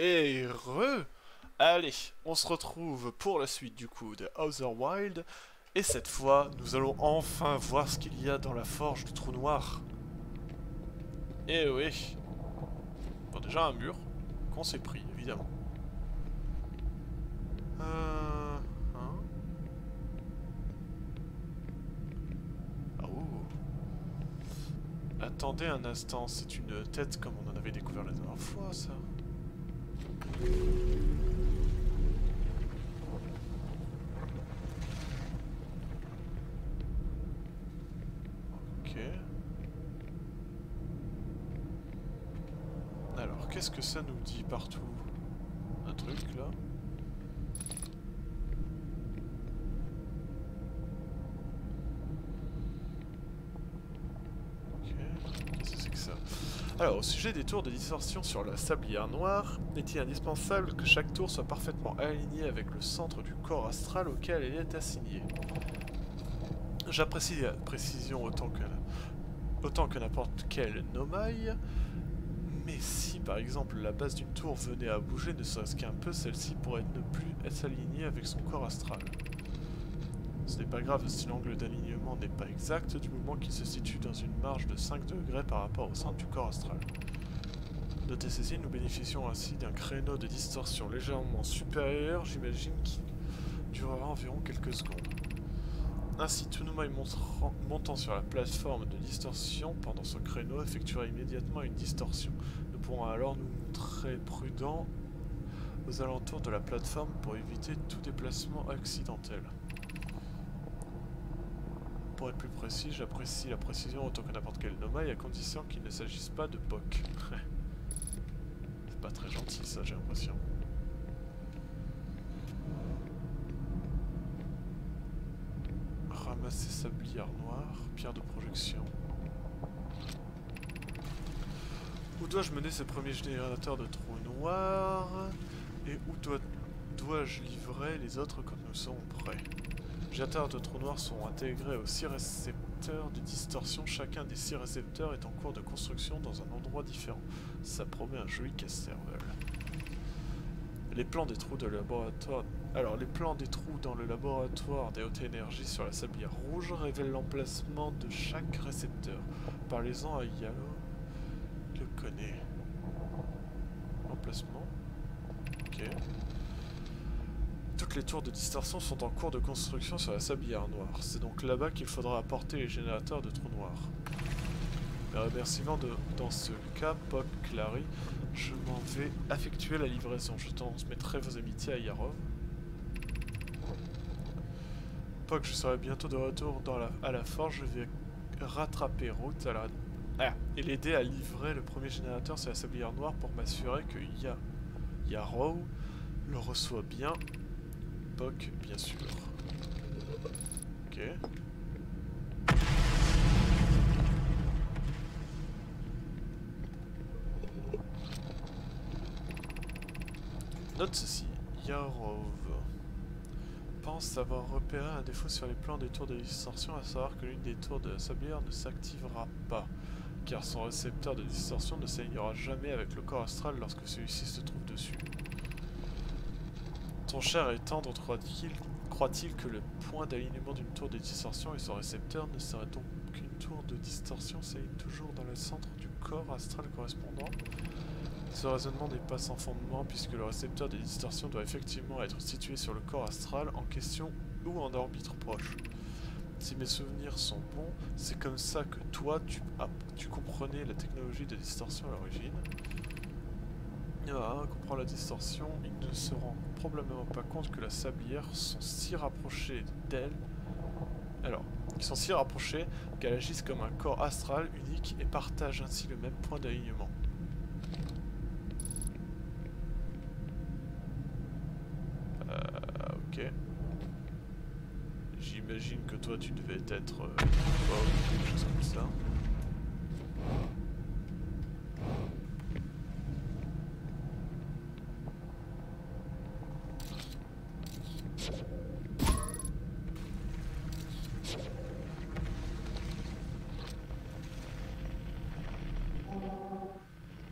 Et allez, on se retrouve pour la suite du coup de Outer Wild. Et cette fois, nous allons enfin voir ce qu'il y a dans la forge du trou noir. Et oui. Bon, déjà un mur qu'on s'est pris, évidemment. Hein? Oh. Attendez un instant, c'est une tête comme on en avait découvert la dernière fois, ça. Ok. Alors, qu'est-ce que ça nous dit partout? Un truc, là? Ok, qu'est-ce que c'est que ça? Alors, au sujet des tours de distorsion sur la sablière noire, est-il indispensable que chaque tour soit parfaitement alignée avec le centre du corps astral auquel elle est assignée? J'apprécie la précision autant que n'importe quel nomai, mais si par exemple la base d'une tour venait à bouger ne serait-ce qu'un peu, celle-ci pourrait ne plus être alignée avec son corps astral. Ce n'est pas grave si l'angle d'alignement n'est pas exact du moment qu'il se situe dans une marge de 5 degrés par rapport au centre du corps astral. Notez ceci, nous bénéficions ainsi d'un créneau de distorsion légèrement supérieur, j'imagine, qui durera environ quelques secondes. Ainsi, tout nomai montant sur la plateforme de distorsion pendant ce créneau effectuera immédiatement une distorsion. Nous pourrons alors nous montrer prudents aux alentours de la plateforme pour éviter tout déplacement accidentel. Pour être plus précis, j'apprécie la précision autant que n'importe quel nomai à condition qu'il ne s'agisse pas de POC. C'est pas très gentil ça, j'ai l'impression. Ramasser sablière noire, pierre de projection. Où dois-je mener ce premier générateur de trous noirs? Et où dois-je livrer les autres quand nous serons prêts? Les générateurs de trous noirs sont intégrés aux 6 récepteurs de distorsion. Chacun des 6 récepteurs est en cours de construction dans un endroit différent. Ça promet un joli casse-cervelle. Les plans des trous de laboratoire... Alors, les plans des trous dans le laboratoire des hautes énergies sur la sablière rouge révèlent l'emplacement de chaque récepteur. Parlez-en à Yalo. Le connaît. Emplacement. Ok. Toutes les tours de distorsion sont en cours de construction sur la sablière noire. C'est donc là-bas qu'il faudra apporter les générateurs de trous noirs. Mes remerciements dans ce cas, Pop, Clary, je m'en vais effectuer la livraison. Je transmettrai vos amitiés à Yarov. Pop, je serai bientôt de retour à la forge. Je vais rattraper route à la... et l'aider à livrer le premier générateur sur la sablière noire pour m'assurer que Yarov le reçoit bien. Pop, bien sûr. Ok. Note ceci, Yarov pense avoir repéré un défaut sur les plans des tours de distorsion, à savoir que l'une des tours de la sablière ne s'activera pas, car son récepteur de distorsion ne s'alignera jamais avec le corps astral lorsque celui-ci se trouve dessus. Ton cher et tendre croit-il que le point d'alignement d'une tour de distorsion et son récepteur ne serait donc qu'une tour de distorsion s'aligne toujours dans le centre du corps astral correspondant? Ce raisonnement n'est pas sans fondement puisque le récepteur des distorsions doit effectivement être situé sur le corps astral en question ou en orbite proche. Si mes souvenirs sont bons, c'est comme ça que toi, tu comprenais la technologie de distorsion à l'origine. Comprend la distorsion, il ne se rend probablement pas compte que la sablière sont si rapprochées d'elle. Alors, ils sont si rapprochés qu'elles agissent comme un corps astral unique et partagent ainsi le même point d'alignement. Ok. J'imagine que toi tu devais être quelque chose comme ça.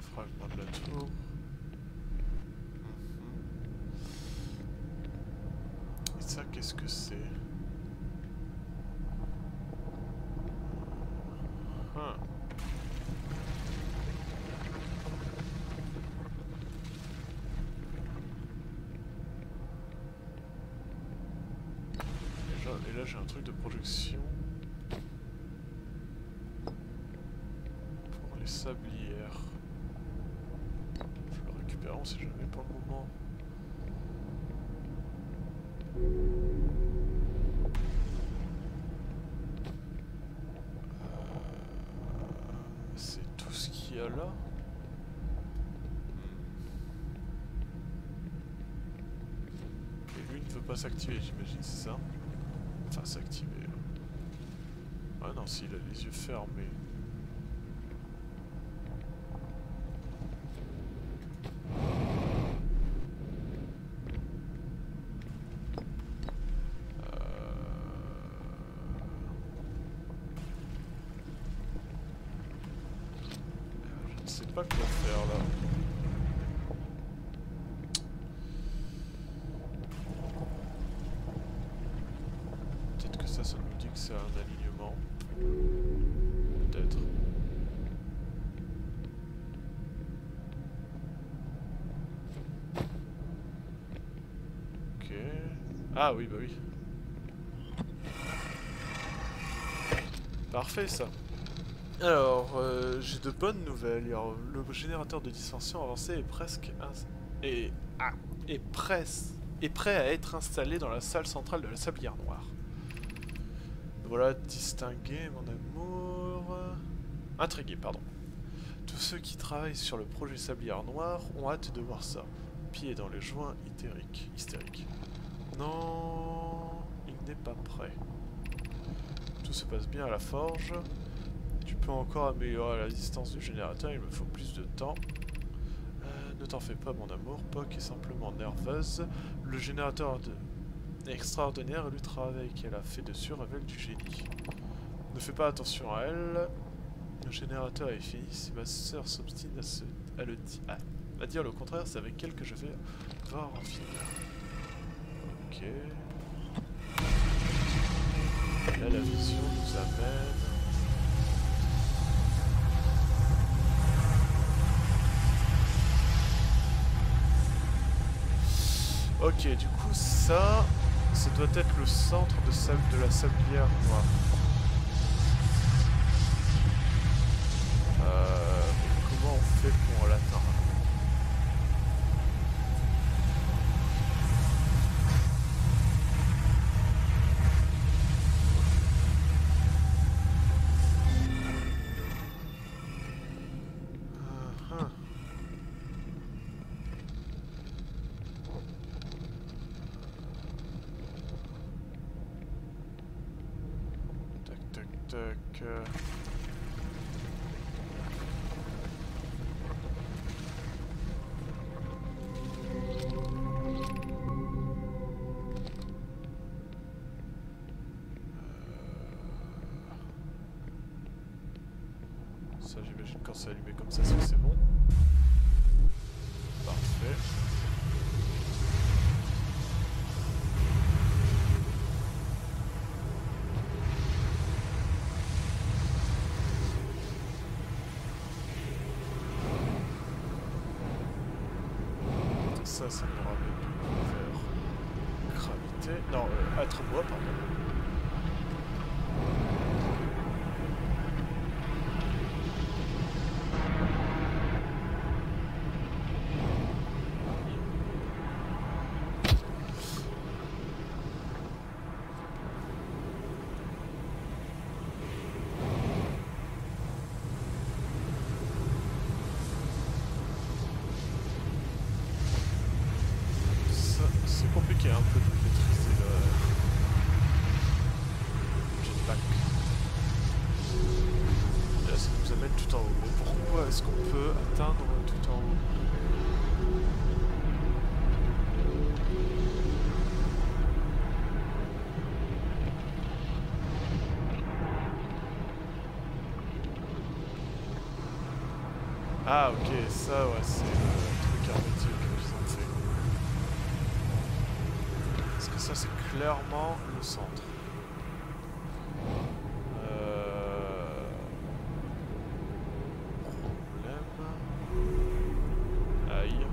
Fragment de la tour. ça, qu'est-ce que c'est? Et là j'ai un truc de projection pour les sablières. Je le récupère, on sait jamais pour le moment. C'est tout ce qu'il y a là. Et lui ne veut pas s'activer, j'imagine, c'est ça? Enfin, s'activer. Ah non, s'il a les yeux fermés. Je ne sais pas quoi faire là. Ça nous dit que c'est un alignement. Peut-être. Ok. Ah oui, bah oui. Parfait ça. Alors, j'ai de bonnes nouvelles. Alors, le générateur de distorsion avancé est presque... est prêt à être installé dans la salle centrale de la Sablière Noire. Voilà, distingué, mon amour... Intrigué, pardon. Tous ceux qui travaillent sur le projet Sablière Noire ont hâte de voir ça. Pied dans les joints hystérique. Non... il n'est pas prêt. Tout se passe bien à la forge. Tu peux encore améliorer la distance du générateur, il me faut plus de temps. Ne t'en fais pas, mon amour, Poc est simplement nerveuse. Le générateur extraordinaire et le travail qu'elle a fait dessus révèle du génie. Ne fais pas attention à elle. Le générateur est fini. Si ma soeur s'obstine à dire le contraire, c'est avec elle que je vais voir en finir. Ok. Là, la vision nous amène. Ok, du coup, ça doit être le centre de la Sablière Noire. Mais comment on fait pour l'atteindre? Tac. Ça, j'imagine quand c'est allumé comme ça, c'est que c'est bon. Parfait. Ça nous ramène du coup vers gravité. Non, être-moi, pardon. C'est compliqué un peu de maîtriser le jetpack. Et là, ça nous amène tout en haut. Mais pourquoi est-ce qu'on peut atteindre tout en haut? Ah ok, ça ouais, c'est le truc hermétique qu'ils ont fait. Est-ce que ça c'est clairement le centre. Aïe.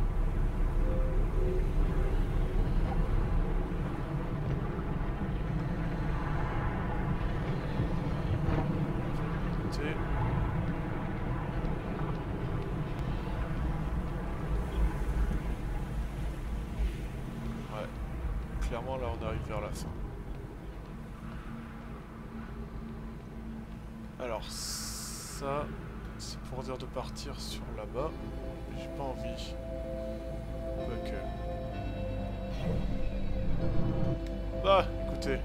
Ouais. Clairement là on arrive vers la fin. Alors ça, c'est pour dire de partir sur là-bas. Mais j'ai pas envie. Quoique. Bah, écoutez.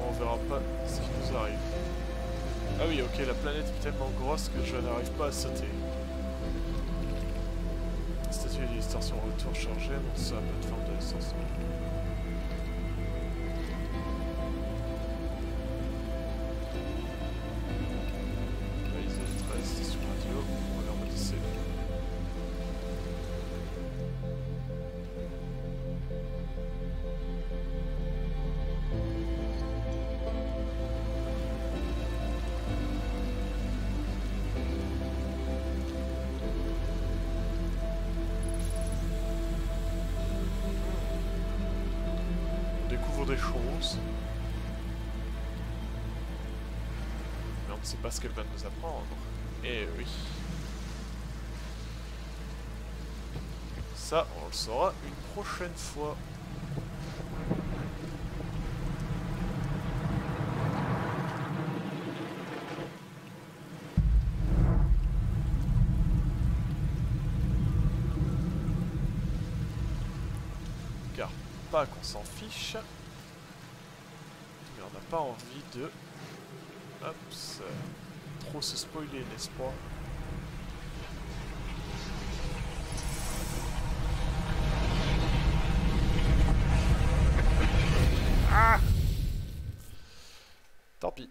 On verra pas ce qui nous arrive. Ah oui, ok, la planète est tellement grosse que je n'arrive pas à sauter. La statue des distorsions retour chargée, donc ça a pas de forme de distorsion. Des choses, mais on ne sait pas ce qu'elle va nous apprendre. Eh oui, ça on le saura une prochaine fois. Car pas qu'on s'en fiche. On n'a pas envie de hop, trop se spoiler, n'est-ce pas? Ah! Tant pis.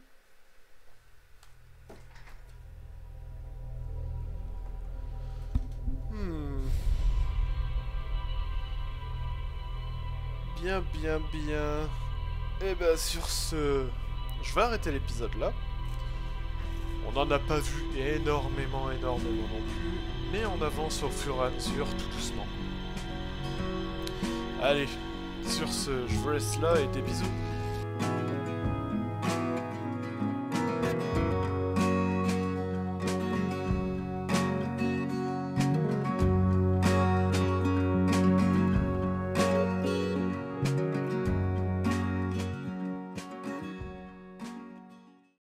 Bien, bien, bien. Et ben sur ce, je vais arrêter l'épisode là. On n'en a pas vu énormément non plus, mais on avance au fur et à mesure, tout doucement. Allez, sur ce, je vous laisse là et des bisous.